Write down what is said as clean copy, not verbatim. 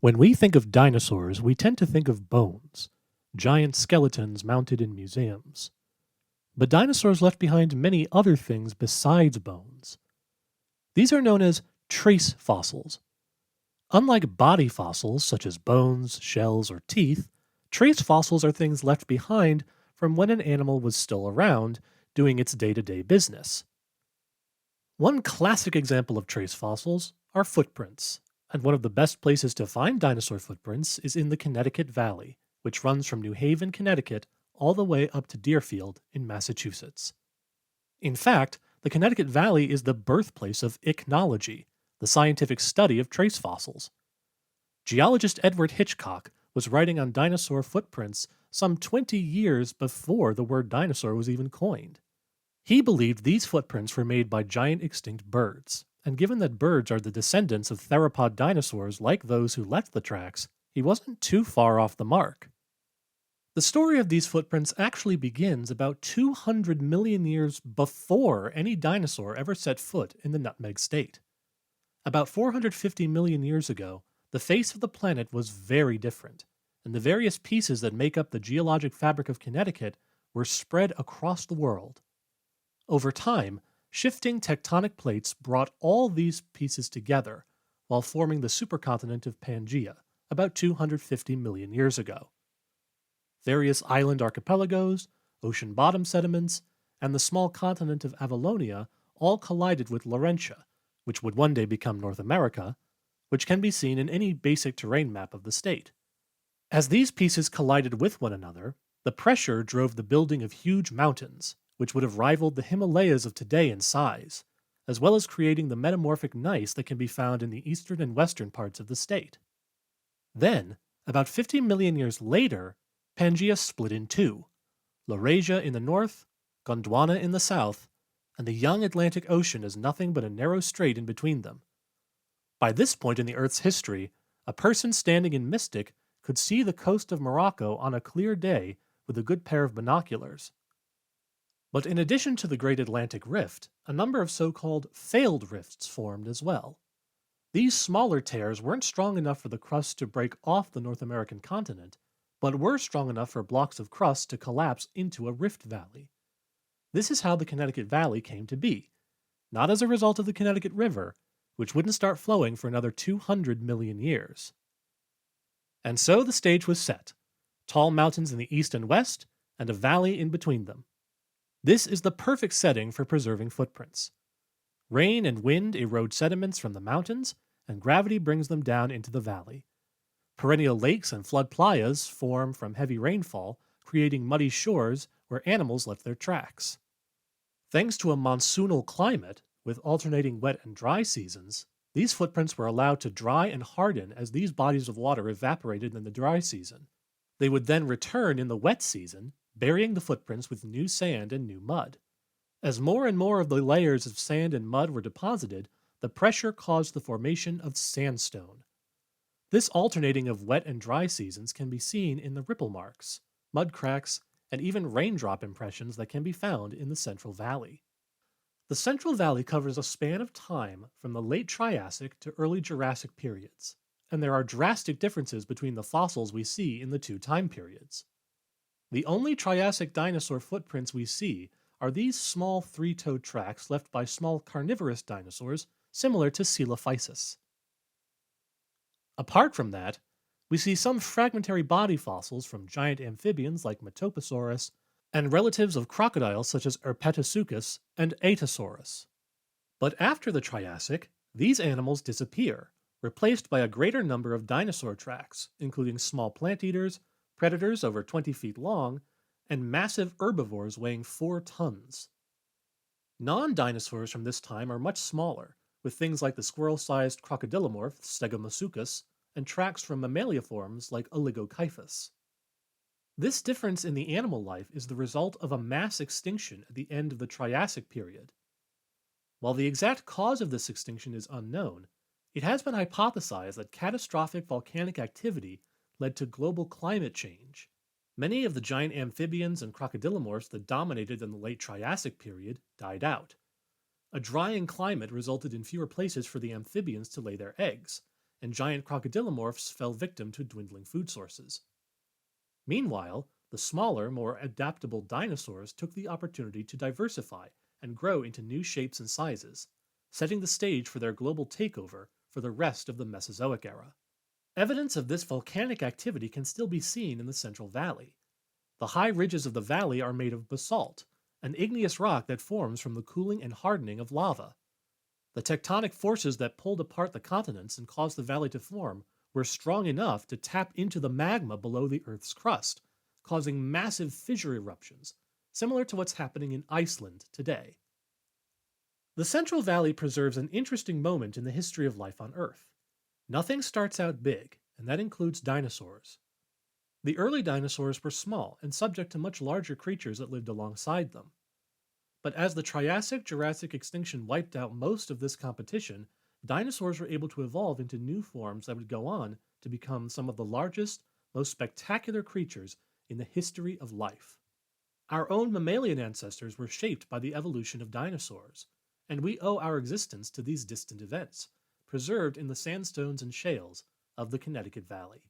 When we think of dinosaurs, we tend to think of bones, giant skeletons mounted in museums. But dinosaurs left behind many other things besides bones. These are known as trace fossils. Unlike body fossils, such as bones, shells, or teeth, trace fossils are things left behind from when an animal was still around, doing its day to day business. One classic example of trace fossils are footprints, and one of the best places to find dinosaur footprints is in the Connecticut Valley, which runs from New Haven, Connecticut, all the way up to Deerfield in Massachusetts. In fact, the Connecticut Valley is the birthplace of ichnology, the scientific study of trace fossils. Geologist Edward Hitchcock was writing on dinosaur footprints some 20 years before the word dinosaur was even coined. He believed these footprints were made by giant extinct birds, and given that birds are the descendants of theropod dinosaurs like those who left the tracks, he wasn't too far off the mark. The story of these footprints actually begins about 200 million years before any dinosaur ever set foot in the Nutmeg State. About 450 million years ago, the face of the planet was very different, and the various pieces that make up the geologic fabric of Connecticut were spread across the world. Over time, shifting tectonic plates brought all these pieces together while forming the supercontinent of Pangaea about 250 million years ago. Various island archipelagos, ocean bottom sediments, and the small continent of Avalonia all collided with Laurentia, which would one day become North America, which can be seen in any basic terrain map of the state. As these pieces collided with one another, the pressure drove the building of huge mountains, which would have rivaled the Himalayas of today in size, as well as creating the metamorphic gneiss that can be found in the eastern and western parts of the state. Then, about 50 million years later, Pangaea split in two, Laurasia in the north, Gondwana in the south, and the young Atlantic Ocean is nothing but a narrow strait in between them. By this point in the Earth's history, a person standing in Mystic could see the coast of Morocco on a clear day with a good pair of binoculars. But in addition to the Great Atlantic Rift, a number of so-called failed rifts formed as well. These smaller tears weren't strong enough for the crust to break off the North American continent, but were strong enough for blocks of crust to collapse into a rift valley. This is how the Connecticut Valley came to be, not as a result of the Connecticut River, which wouldn't start flowing for another 200 million years. And so the stage was set, tall mountains in the east and west, and a valley in between them. This is the perfect setting for preserving footprints. Rain and wind erode sediments from the mountains, and gravity brings them down into the valley. Perennial lakes and flood playas form from heavy rainfall, creating muddy shores where animals left their tracks. Thanks to a monsoonal climate, with alternating wet and dry seasons, these footprints were allowed to dry and harden as these bodies of water evaporated in the dry season. They would then return in the wet season, burying the footprints with new sand and new mud. As more and more of the layers of sand and mud were deposited, the pressure caused the formation of sandstone. This alternating of wet and dry seasons can be seen in the ripple marks, mud cracks, and even raindrop impressions that can be found in the Central Valley. The Central Valley covers a span of time from the late Triassic to early Jurassic periods, and there are drastic differences between the fossils we see in the two time periods. The only Triassic dinosaur footprints we see are these small three-toed tracks left by small carnivorous dinosaurs similar to Coelophysis. Apart from that, we see some fragmentary body fossils from giant amphibians like Metoposaurus and relatives of crocodiles such as Herpetosuchus and Atasaurus. But after the Triassic, these animals disappear, replaced by a greater number of dinosaur tracks, including small plant eaters, predators over 20 feet long, and massive herbivores weighing 4 tons. Non-dinosaurs from this time are much smaller, with things like the squirrel-sized crocodilomorph Stegomosuchus and tracks from mammaliaforms like Oligokyphus. This difference in the animal life is the result of a mass extinction at the end of the Triassic period. While the exact cause of this extinction is unknown, it has been hypothesized that catastrophic volcanic activity led to global climate change. Many of the giant amphibians and crocodilomorphs that dominated in the late Triassic period died out. A drying climate resulted in fewer places for the amphibians to lay their eggs, and giant crocodilomorphs fell victim to dwindling food sources. Meanwhile, the smaller, more adaptable dinosaurs took the opportunity to diversify and grow into new shapes and sizes, setting the stage for their global takeover for the rest of the Mesozoic era. Evidence of this volcanic activity can still be seen in the Central Valley. The high ridges of the valley are made of basalt, an igneous rock that forms from the cooling and hardening of lava. The tectonic forces that pulled apart the continents and caused the valley to form were strong enough to tap into the magma below the Earth's crust, causing massive fissure eruptions, similar to what's happening in Iceland today. The Central Valley preserves an interesting moment in the history of life on Earth. Nothing starts out big, and that includes dinosaurs. The early dinosaurs were small and subject to much larger creatures that lived alongside them. But as the Triassic Jurassic extinction wiped out most of this competition, dinosaurs were able to evolve into new forms that would go on to become some of the largest, most spectacular creatures in the history of life. Our own mammalian ancestors were shaped by the evolution of dinosaurs, and we owe our existence to these distant events, preserved in the sandstones and shales of the Connecticut Valley.